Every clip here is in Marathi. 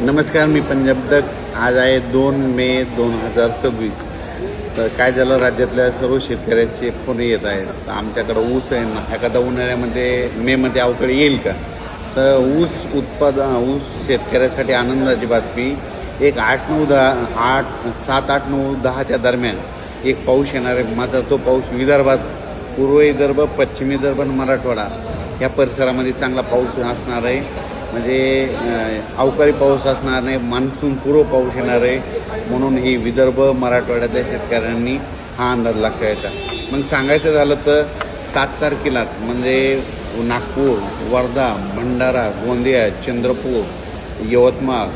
नमस्कार, मी पंजाब दत्त. आज आहे 2 मे 2026. तर काय झालं, राज्यातल्या सर्व शेतकऱ्याचे फोन येत आहेत. तर आमच्याकडं ऊस आहे ना, एखादा उन्हाळ्यामध्ये मेमध्ये अवकाळी येईल का? तर ऊस शेतकऱ्यासाठी आनंदाची बातमी. एक 7, 8, 9, 10च्या दरम्यान एक पाऊस येणार आहे. मात्र तो पाऊस विदर्भात, पूर्व विदर्भ, पश्चिम विदर्भ आणि मराठवाडा या परिसरामध्ये चांगला पाऊस असणार आहे. म्हणजे अवकाळी पाऊस असणार नाही, मान्सून पूर्व पाऊस येणार आहे. म्हणून ही विदर्भ, मराठवाड्यातल्या शेतकऱ्यांनी हा अंदाज लक्षात. मग सांगायचं झालं तर 7 तारखेला म्हणजे नागपूर, वर्धा, भंडारा, गोंदिया, चंद्रपूर, यवतमाळ,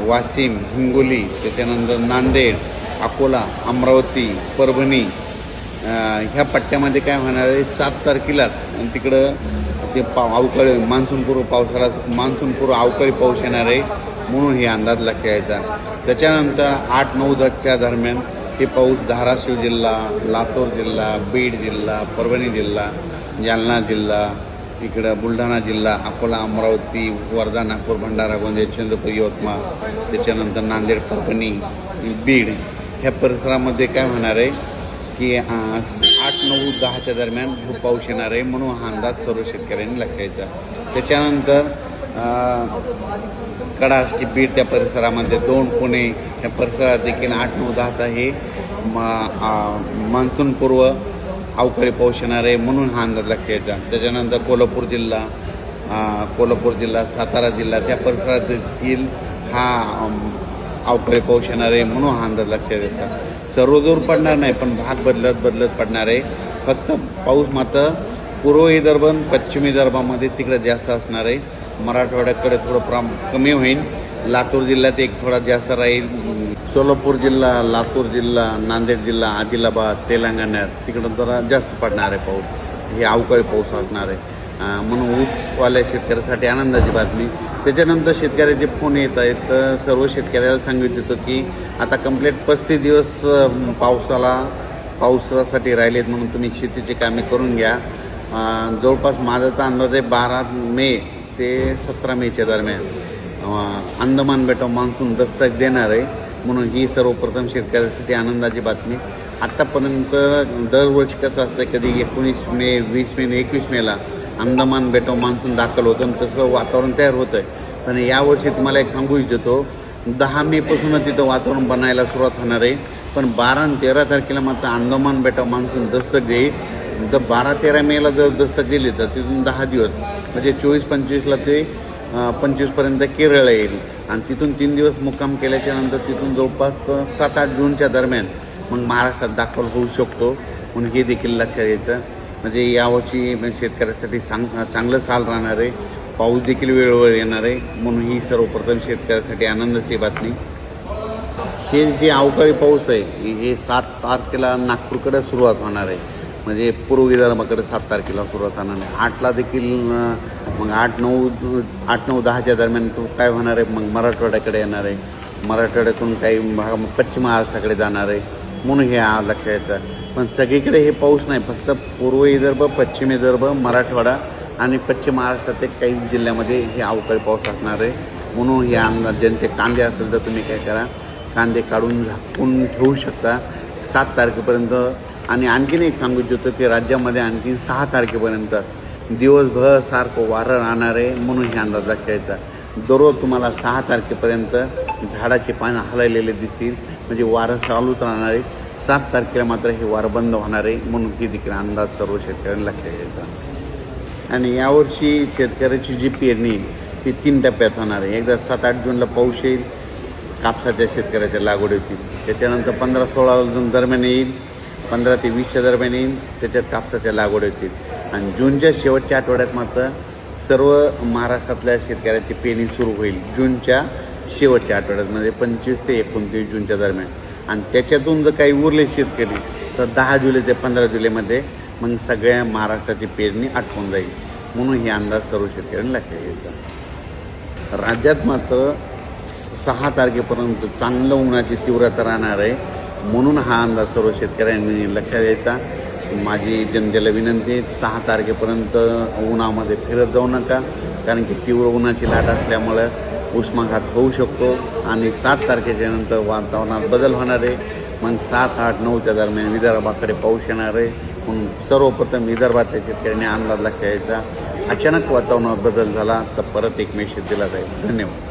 वाशिम, हिंगोली, त्याच्यानंतर नांदेड, अकोला, अमरावती, परभणी ह्या पट्ट्यामध्ये काय होणार आहे, 7 तारखेलाच तिकडं ते अवकाळी मान्सूनपूर्व अवकाळी पाऊस येणार आहे. म्हणून हे अंदाज लक्षात यायचा. त्याच्यानंतर 8, 9, 10च्या दरम्यान हे पाऊस धाराशिव जिल्हा, लातूर जिल्हा, बीड जिल्हा, परभणी जिल्हा, जालना जिल्हा, इकडं बुलढाणा जिल्हा, अकोला, अमरावती, वर्धा, नागपूर, भंडारा, गोंदिया, चंद्रपूर, यवतमाळ, त्याच्यानंतर नांदेड, परभणी, बीड ह्या परिसरामध्ये काय होणार आहे की 8, 9, 10च्या दरम्यान खूप पाऊस येणार आहे. म्हणून हा अंदाज सर्व शेतकऱ्यांनी लक्षायचा. त्याच्यानंतर कडाष्टी, बीड त्या परिसरामध्ये, दौंड, पुणे या परिसरात देखील 8, 9, 10चा हे मान्सूनपूर्व अवकाळी पाऊस येणार आहे. म्हणून हा अंदाज लक्षायचा. त्याच्यानंतर कोल्हापूर जिल्हा, सातारा जिल्हा त्या परिसरात देखील हा अवकाळी पाऊस येणार आहे. म्हणून हा अंदाज लक्षात येतात. सर्वदूर पडणार नाही, पण भाग बदलत पडणार आहे. फक्त पाऊस मात्र पूर्व विदर्भ, पश्चिम विदर्भामध्ये तिकडे जास्त असणार आहे. मराठवाड्याकडे थोडं कमी होईल. लातूर जिल्ह्यात एक थोडा जास्त राहील. सोलापूर जिल्हा, लातूर जिल्हा, नांदेड जिल्हा, आदिलाबाद, तेलंगणात तिकडं जरा जास्त पडणार आहे पाऊस. हे अवकाळी पाऊस असणार आहे. म्हणून ऊसवाल्या शेतकऱ्यासाठी आनंदाची बातमी. त्याच्यानंतर शेतकऱ्याचे फोन येत आहेत. तर सर्व शेतकऱ्याला सांगितलं होतं की आता कंप्लीट 35 दिवस पावसासाठी राहिलेत, म्हणून तुम्ही शेतीची कामे करून घ्या. जवळपास माझा तर अंदाज आहे 12 मे ते 17 मेच्या दरम्यान अंदमान बेटावर मान्सून दस्तक देणार आहे. म्हणून ही सर्वप्रथम शेतकऱ्यासाठी आनंदाची बातमी. आत्तापर्यंत दरवर्षी कसं असतं, कधी 19 मे, 20 मे, 21 मेला अंदमान बेटावर मान्सून दाखल होतं आणि तसं वातावरण तयार होतं आहे. पण यावर्षी तुम्हाला एक सांगू इच्छितो, 10 मेपासूनच तिथं वातावरण बनायला सुरुवात होणार आहे. पण 12 आणि 13 तारखेला मात्र अंदमान बेटावर मान्सून दस्तक देईल. तर 12-13 मेला जर दस्तक दिली तर तिथून 10 दिवस म्हणजे 24-25ला ते 25पर्यंत केरळला येईल. आणि तिथून 3 दिवस मुक्काम केल्याच्या नंतर तिथून जवळपास 7-8 जूनच्या दरम्यान मग महाराष्ट्रात दाखल होऊ शकतो. म्हणून हे देखील लक्षात घ्यायचं. म्हणजे यावर्षी शेतकऱ्यासाठी चांगलं साल राहणार आहे. पाऊस देखील वेळोवेळी येणार आहे. म्हणून ही सर्वप्रथम शेतकऱ्यासाठी आनंदाची बातमी. हे जे अवकाळी पाऊस आहे हे 7 तारखेला नागपूरकडे सुरुवात होणार आहे. म्हणजे पूर्व विदर्भाकडे 7 तारखेला सुरुवात होणार आहे. 8ला देखील मग 8, 9, 10च्या दरम्यान काय होणार आहे, मग मराठवाड्याकडे येणार आहे. मराठवाड्यातून काही भाग पश्चिम महाराष्ट्राकडे जाणार आहे. म्हणून हे लक्षात येतं. पण सगळीकडे हे पाऊस नाही, फक्त पूर्व विदर्भ, पश्चिम विदर्भ, मराठवाडा आणि पश्चिम महाराष्ट्रात काही जिल्ह्यामध्ये हे अवकाळी पाऊस असणार आहे. म्हणून हे अंदाज, ज्यांचे कांदे असेल तर तुम्ही काय करा, कांदे काढून झाकून ठेवू शकता 7 तारखेपर्यंत. आणि आणखीन एक सांगू इच्छितो की राज्यामध्ये आणखीन 6 तारखेपर्यंत दिवसभर सारखं वारं राहणार आहे. म्हणून हे अंदाज लक्षात यायचा. दररोज तुम्हाला 6 तारखेपर्यंत झाडाची पानं हललेले दिसतील, म्हणजे वारं चालूच राहणार आहे. 7 तारखेला मात्र हे वारं बंद होणार आहे. म्हणून ही देखील अंदाज सर्व शेतकऱ्यांना लक्षात यायचा. आणि यावर्षी शेतकऱ्याची जी पेरणी ही 3 टप्प्यात होणार आहे. एकदा 7-8 जूनला पाऊस येईल, कापसाच्या शेतकऱ्याच्या लागवड होतील. त्याच्यानंतर 15-16 दरम्यान येईल, 15 ते 20च्या दरम्यान येईल, त्याच्यात कापसाच्या लागवड होतील. आणि जूनच्या शेवटच्या आठवड्यात मात्र सर्व महाराष्ट्रातल्या शेतकऱ्याची पेरणी सुरू होईल. जूनच्या शेवटच्या आठवड्यात म्हणजे 25 ते 29 जूनच्या दरम्यान. आणि त्याच्यातून जर काही उरले शेतकरी तर 10 जुलै ते 15 जुलैमध्ये मग सगळ्या महाराष्ट्राची पेरणी आटवून जाईल. म्हणून हे अंदाज सर्व शेतकऱ्यांनी लक्षात घ्यायचा. राज्यात मात्र 6 तारखेपर्यंत चांगलं उन्हाची तीव्रता राहणार आहे. म्हणून हा अंदाज सर्व शेतकऱ्यांनी लक्षात द्यायचा. माझी जनतेला विनंती आहे 6 तारखेपर्यंत उन्हामध्ये फिरत जाऊ नका, कारण की तीव्र उन्हाची लाट असल्यामुळं उष्माघात होऊ शकतो आणि 7 तारखेच्या नंतर वातावरणात बदल होणार आहे. मग 7, 8, 9च्या दरम्यान विदर्भाकडे पाऊस येणार आहे. म्हणून सर्वप्रथम विदर्भातल्या शेतकऱ्यांनी अंदाज लक्षात घ्यायचा. अचानक वातावरणात बदल झाला तर परत एक मेसेज दिला जाईल. धन्यवाद.